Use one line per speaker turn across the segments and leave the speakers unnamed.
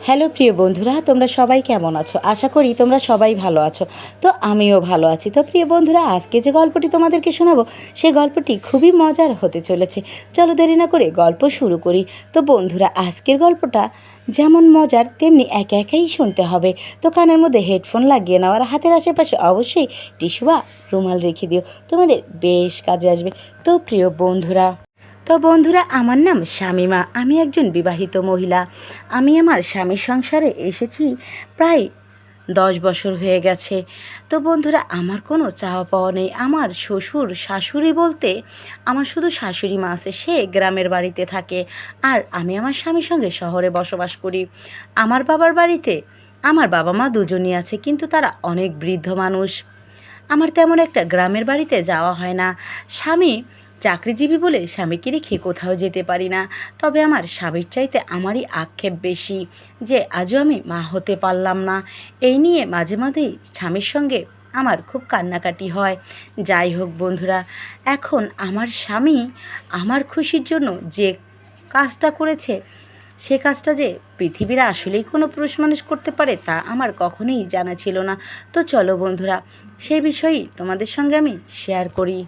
Hello প্রিয় বন্ধুরা, তোমরা সবাই কেমন আছো? আশা করি তোমরা সবাই ভালো আছো। তো আমিও ভালো আছি। তো প্রিয় বন্ধুরা, আজকে যে গল্পটি তোমাদেরকে শোনাবো সেই গল্পটি খুবই মজার হতে চলেছে। চলো দেরি না করে গল্প শুরু করি। তো বন্ধুরা, আজকের গল্পটা যেমন মজার তেমনি একা একাই শুনতে হবে। তো কানের মধ্যে হেডফোন লাগিয়ে নাও আর হাতের আশেপাশে অবশ্যই টিস্যু বা রুমাল রেখে দিও, তোমাদের বেশ কাজে আসবে। তো বন্ধুরা, আমার নাম শামীমা। আমি একজন বিবাহিত মহিলা। আমি আমার স্বামীর সংসারে এসেছি প্রায় 10 বছর হয়ে গেছে। তো বন্ধুরা, আমার কোনো চাওয়া পাওয়া নেই। আমার শ্বশুর শাশুড়ি বলতে আমার শুধু শাশুড়ি মা আছে, সে গ্রামের বাড়িতে থাকে। আর আমি আমার স্বামীর সঙ্গে শহরে বসবাস করি। আমার বাবার বাড়িতে আমার বাবা মা দুজনই আছে, কিন্তু তারা অনেক বৃদ্ধ মানুষ। আমার তেমন একটা গ্রামের বাড়িতে যাওয়া হয় না। স্বামী চাকরিজীবী বলে স্বামীকে রেখে কোথাও যেতে পারি না। তবে আমার স্বামীর চাইতে আমারই আক্ষেপ বেশি যে আজও আমি মা হতে পারলাম না। এই নিয়ে মাঝে মাঝেই স্বামীর সঙ্গে আমার খুব কান্নাকাটি হয়। যাই হোক বন্ধুরা, এখন আমার স্বামী আমার খুশির জন্য যে কাজটা করেছে, সে কাজটা যে পৃথিবীর আসলেই কোনো পুরুষ মানুষ করতে পারে তা আমার কখনোই জানা ছিল না। তো চলো বন্ধুরা, সেই বিষয়েই তোমাদের সঙ্গে আমি শেয়ার করি।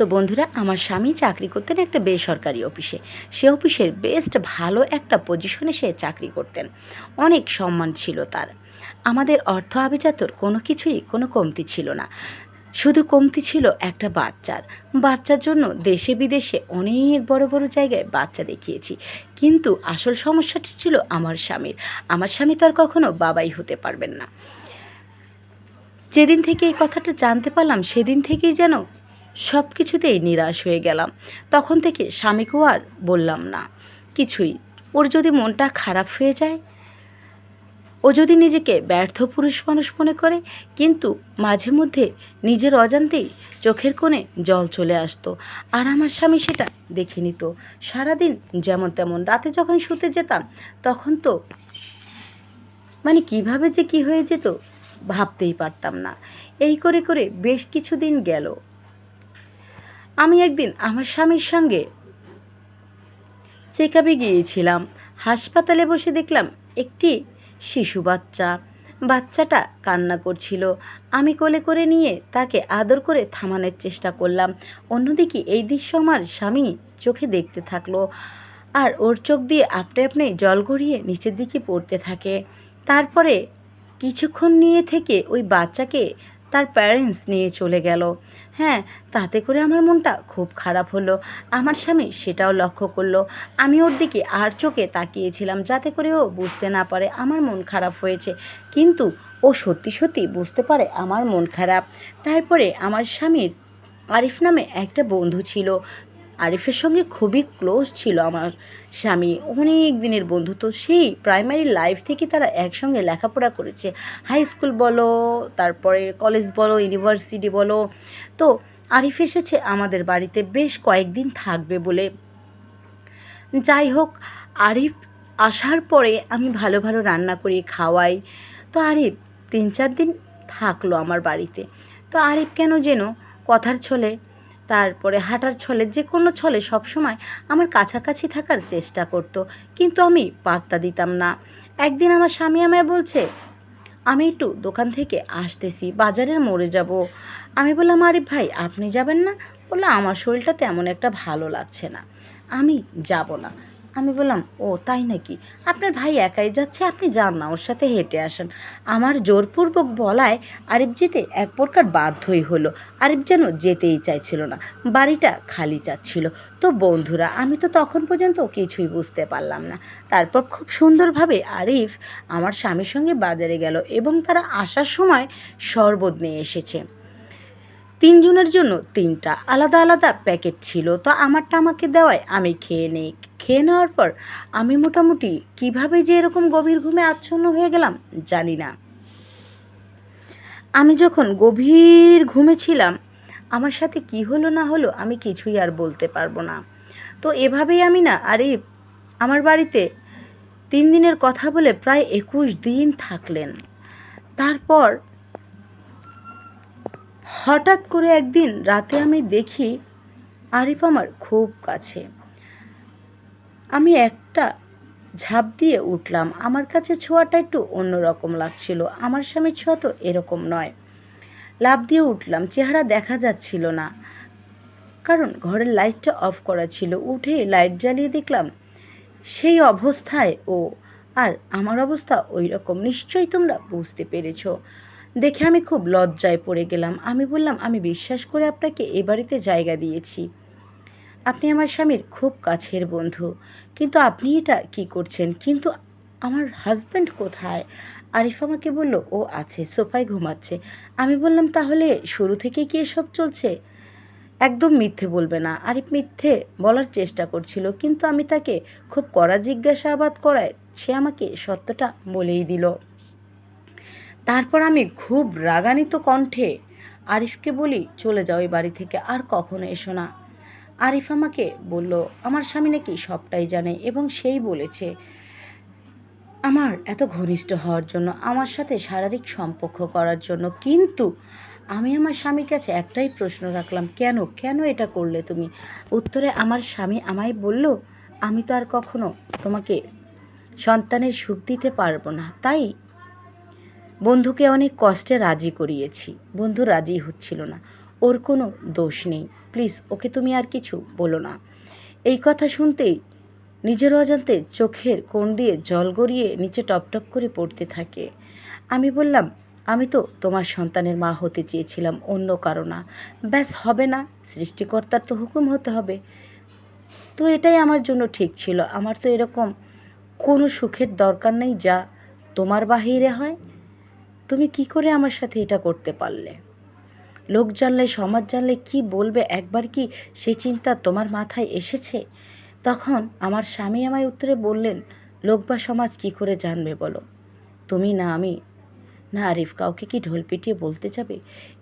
তো বন্ধুরা, আমার স্বামী চাকরি করতেন একটা বেসরকারি অফিসে। সে অফিসের বেস্ট ভালো একটা পজিশনে সে চাকরি করতেন। অনেক সম্মান ছিল তার। আমাদের অর্থ আভিজাত্যর কোনো কিছুরই কোনো কমতি ছিল না। শুধু কমতি ছিল একটা বাচ্চার জন্য দেশে বিদেশে অনেক বড় বড় জায়গায় বাচ্চা দেখিয়েছি। কিন্তু আসল সমস্যাটি ছিল আমার স্বামীর। আমার স্বামী তো আর কখনো বাবাই হতে পারবেন না। যেদিন থেকে এই কথাটা জানতে পারলাম সেদিন থেকেই যেন সব কিছুতেই নিরাশ হয়ে গেলাম। তখন থেকে স্বামীকেও আর বললাম না কিছুই। ওর যদি মনটা খারাপ হয়ে যায়, ও যদি নিজেকে ব্যর্থ পুরুষ মানুষ মনে করে, কিন্তু মাঝে মধ্যে নিজের অজান্তেই চোখের কোণে জল চলে আসতো। আর আমার স্বামী সেটা দেখে নিত। সারাদিন যেমন তেমন, রাতে যখন শুতে যেতাম তখন তো কিভাবে যে কি হয়ে যেত ভাবতেই পারতাম না। এই করে করে বেশ কিছুদিন গেল। আমি একদিন আমার স্বামীর সঙ্গে চেক আপে গিয়েছিলাম। হাসপাতালে বসে দেখলাম একটি শিশু বাচ্চাটা কান্না করছিল। আমি কোলে করে নিয়ে তাকে আদর করে থামানোর চেষ্টা করলাম। অন্যদিকে এই দৃশ্য আমার স্বামী চোখে দেখতে থাকলো। আর ওর চোখ দিয়ে আপনা আপনি জল গড়িয়ে নিচের দিকে পড়তে থাকে। তারপরে কিছুক্ষণ নিয়ে থেকে ওই বাচ্চাকে তার প্যারেন্টস নিয়ে চলে গেল। হ্যাঁ, তাতে করে আমার মনটা খুব খারাপ হলো। আমার স্বামী সেটাও লক্ষ্য করলো। আমি ওর দিকে আর চোখে তাকিয়েছিলাম যাতে করে ও বুঝতে না পারে আমার মন খারাপ হয়েছে। কিন্তু ও সত্যি সত্যি বুঝতে পারে আমার মন খারাপ। তারপরে আমার স্বামীর আরিফ নামে একটা বন্ধু ছিল। আরিফের সঙ্গে খুবই ক্লোজ ছিল আমার স্বামী। অনেক দিনের বন্ধু। তো সেই প্রাইমারি লাইফ থেকে তারা একসঙ্গে লেখাপড়া করেছে। হাই স্কুল বলো, তারপরে কলেজ বলো, ইউনিভার্সিটি বলো। তো আরিফ এসেছে আমাদের বাড়িতে বেশ কয়েকদিন থাকবে বলে। যাই হোক, আরিফ আসার পরে আমি ভালো ভালো রান্না করি, খাওয়াই। তো আরিফ 3-4 দিন থাকলো আমার বাড়িতে। তো আরিফ কেন যেন কথার ছলে, তারপরে হাঁটার ছলে, যে কোনো ছলে সবসময় আমার কাছাকাছি থাকার চেষ্টা করতো, কিন্তু আমি পাত্তা দিতাম না। একদিন আমার স্বামী আমায় বলছে, আমি একটু দোকান থেকে আসতেছি, বাজারের মোড়ে যাব। আমি বললাম, আরিফ ভাই আপনি যাবেন না? বললো, আমার শরীরটা তেমন একটা ভালো লাগছে না, আমি যাব না। আমি বললাম, ও তাই নাকি? আপনার ভাই একাই যাচ্ছে, আপনি যান না, ওর সাথে হেঁটে আসেন। আমার জোরপূর্বক বলায় আরিফ যেতে এক প্রকার বাধ্যই হলো। আরিফ যেন যেতেই চাইছিল না, বাড়িটা খালি চাচ্ছিল। তো বন্ধুরা, আমি তো তখন পর্যন্ত কিছুই বুঝতে পারলাম না। তারপর খুব সুন্দরভাবে আরিফ আমার স্বামীর সঙ্গে বাজারে গেল এবং তারা আসার সময় শরবত নিয়ে এসেছে। 3 জনের জন্য 3টা আলাদা আলাদা প্যাকেট ছিল। তো আমারটা আমাকে দেওয়ায় আমি খেয়ে নিই। খেয়ে নেওয়ার পর আমি মোটামুটি কিভাবে যে এরকম গভীর ঘুমে আচ্ছন্ন হয়ে গেলাম জানি না। আমি যখন গভীর ঘুমে ছিলাম, আমার সাথে কি হলো না হলো আমি কিছুই আর বলতে পারবো না। তো এভাবেই আমি না আরিফ আমার বাড়িতে 3 দিনের কথা বলে প্রায় 21 দিন থাকলেন। তারপর হঠাৎ করে একদিন রাতে আমি দেখি আরিফ আমার খুব কাছে। আমি একটা ঝাঁপ দিয়ে উঠলাম। আমার কাছে ছোঁয়াটা একটু অন্যরকম লাগছিল, আমার স্বামীর ছোঁয়া তো এরকম নয়। লাফ দিয়ে উঠলাম, চেহারা দেখা যাচ্ছিল না কারণ ঘরের লাইটটা অফ করা ছিল। উঠে লাইট জ্বালিয়ে দেখলাম সেই অবস্থায় ও, আর আমার অবস্থা ওই রকম। নিশ্চয়ই তোমরা বুঝতে পেরেছ। দেখে আমি খুব লজ্জায় পড়ে গেলাম। আমি বললাম, আমি বিশ্বাস করে আপনাকে এ বাড়িতে জায়গা দিয়েছি, আপনি আমার স্বামীর খুব কাছের বন্ধু, কিন্তু আপনি এটা কি করছেন? কিন্তু আমার হাজব্যান্ড কোথায়? আরিফ আমাকে বলল, ও আছে, সোফায় ঘুমাচ্ছে। আমি বললাম, তাহলে শুরু থেকে কি এসব চলছে? একদম মিথ্যে বলবে না। আরিফ মিথ্যে বলার চেষ্টা করছিল, কিন্তু আমি তাকে খুব কড়া জিজ্ঞাসাবাদ করায় সে আমাকে সত্যটা বলেই দিল। তারপর আমি খুব রাগান্বিত কণ্ঠে আরিফকে বলি, চলে যাও এই বাড়ি থেকে, আর কখনো এসো না। আরিফ আমাকে বলল, আমার স্বামী নাকি সবটাই জানে এবং সেই বলেছে আমার এত ঘনিষ্ঠ হওয়ার জন্য, আমার সাথে শারীরিক সম্পর্ক করার জন্য। কিন্তু আমি আমার স্বামীর কাছে একটাই প্রশ্ন রাখলাম, কেন কেন এটা করলে তুমি? উত্তরে আমার স্বামী আমায় বলল, আমি তো আর কখনো তোমাকে সন্তানের সুখ দিতে পারবো না, তাই বন্ধুকে অনেক কষ্টে রাজি করিয়েছি। বন্ধু রাজি হচ্ছিল না। ওর কোনো দোষ নেই, প্লিজ ওকে তুমি আর কিছু বলো না। এই কথা শুনতেই নিজের অজান্তে চোখের কোণ দিয়ে জল গড়িয়ে নিচে টপটপ করে পড়তে থাকে। আমি বললাম, আমি তো তোমার সন্তানের মা হতে চেয়েছিলাম, অন্য কারো না। ব্যাস, হবে না? সৃষ্টিকর্তার তো হুকুম হতে হবে। তো এটাই আমার জন্য ঠিক ছিল। আমার তো এরকম কোনো সুখের দরকার নেই যা তোমার বাহিরে হয়। তুমি কি করে আমার সাথে এটা করতে পারলে? লোক জানলে, সমাজ জানলে কি বলবে, একবার কি সেই চিন্তা তোমার মাথায় এসেছে? তখন আমার স্বামী আমায় উত্তরে বললেন, লোক বা সমাজ কি করে জানবে বলো? তুমি না আমি না আরিফ, কাউকে কি ঢোল পিটিয়ে বলতে যাবে?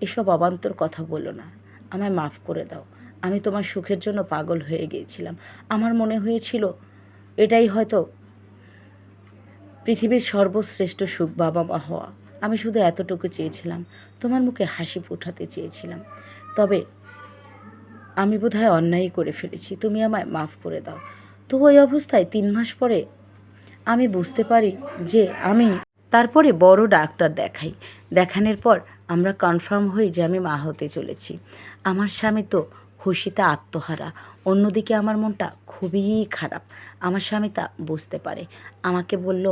এসব অবান্তর কথা বলো না, আমায় মাফ করে দাও। আমি তোমার সুখের জন্য পাগল হয়ে গিয়েছিলাম। আমার মনে হয়েছিল এটাই হয়তো পৃথিবীর সর্বশ্রেষ্ঠ সুখ, বাবা মা হওয়া। আমি শুধু এতটুকু চেয়েছিলাম, তোমার মুখে হাসি ফোটাতে চেয়েছিলাম। তবে আমি বোধহয় অন্যায় করে ফেলেছি, তুমি আমায় মাফ করে দাও। তো ওই অবস্থায় 3 মাস পরে আমি বুঝতে পারি যে আমি, তারপরে বড় ডাক্তার দেখাই। দেখানোর পর আমরা কনফার্ম হই যে আমি মা হতে চলেছি। আমার স্বামী তো খুশিতে আত্মহারা, অন্যদিকে আমার মনটা খুবই খারাপ। আমার স্বামী তা বুঝতে পারে। আমাকে বলল,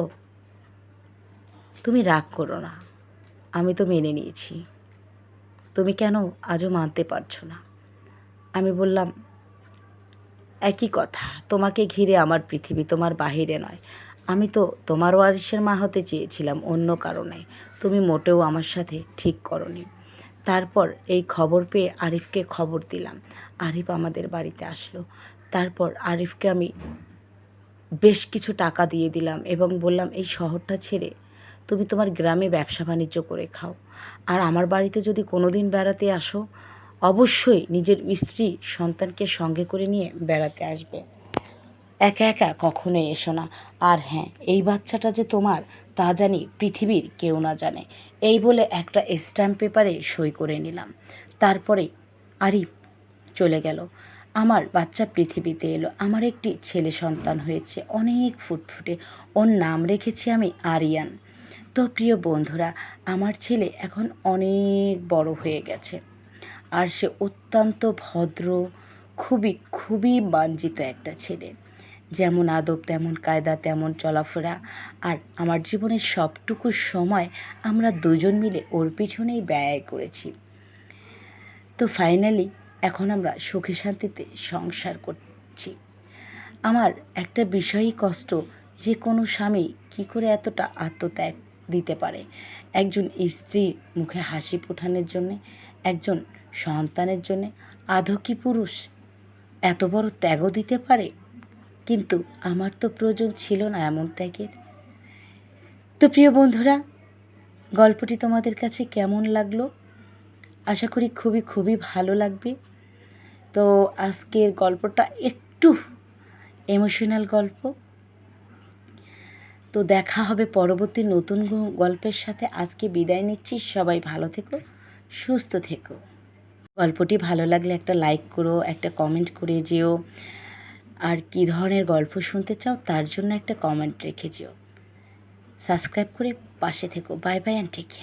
তুমি রাগ করো না, আমি তো মেনে নিয়েছি, তুমি কেন আজও মানতে পারছো না? আমি বললাম, একই কথা, তোমাকে ঘিরে আমার পৃথিবী, তোমার বাহিরে নয়। আমি তো তোমার ওয়ারিসের মা হতে চেয়েছিলাম, অন্য কারণে। তুমি মোটেও আমার সাথে ঠিক করনি। তারপর এই খবর পেয়ে আরিফকে খবর দিলাম। আরিফ আমাদের বাড়িতে আসলো। তারপর আরিফকে আমি বেশ কিছু টাকা দিয়ে দিলাম এবং বললাম, এই শহরটা ছেড়ে তুমি তোমার গ্রামে ব্যবসা বাণিজ্য করে খাও। আর আমার বাড়িতে যদি কোনো দিন বেড়াতে আসো, অবশ্যই নিজের স্ত্রী সন্তানকে সঙ্গে করে নিয়ে বেড়াতে আসবে। একা একা কখনোই এসো না। আর হ্যাঁ, এই বাচ্চাটা যে তোমার তা জানি পৃথিবীর কেউ না জানে। এই বলে একটা স্ট্যাম্প পেপারে সই করে নিলাম। তারপরে আরিফ চলে গেল। আমার বাচ্চা পৃথিবীতে এলো। আমার একটি ছেলে সন্তান হয়েছে, অনেক ফুটফুটে। ওর নাম রেখেছি আমি আরিয়ান। তো প্রিয় বন্ধুরা, আমার ছেলে এখন অনেক বড় হয়ে গেছে, আর সে অত্যন্ত ভদ্র, খুবই খুবই বাঞ্ছিত একটা ছেলে। যেমন আদব তেমন কায়দা তেমন চলাফেরা। আর আমার জীবনের সবটুকু সময় আমরা দুজন মিলে ওর পিছনেই ব্যয় করেছি। তো ফাইনালি এখন আমরা সুখে শান্তিতে সংসার করছি। আমার একটা বিষয়ই কষ্ট, যে কোনো স্বামী কী করে এতটা আত্মত্যাগ দিতে পারে একজন স্ত্রীর মুখে হাসি ফোটানোর জন্যে, একজন সন্তানের জন্যে। আদৌ কি পুরুষ এত বড় ত্যাগও দিতে পারে? কিন্তু আমার তো প্রয়োজন ছিল না এমন ত্যাগের। তো প্রিয় বন্ধুরা, গল্পটি তোমাদের কাছে কেমন লাগলো? আশা করি খুবই খুবই ভালো লাগবে। তো আজকের গল্পটা একটু ইমোশনাল গল্প। তো দেখা হবে পরবর্তী নতুন গল্পের সাথে। আজকে বিদায় নিচ্ছি। সবাই ভালো থেকো, সুস্থ থেকো। গল্পটি ভালো লাগলে একটা লাইক করো, একটা কমেন্ট করে যেও। আর কী ধরনের গল্প শুনতে চাও তার জন্য একটা কমেন্ট রেখে যেও। সাবস্ক্রাইব করে পাশে থেকো। Bye bye and take care.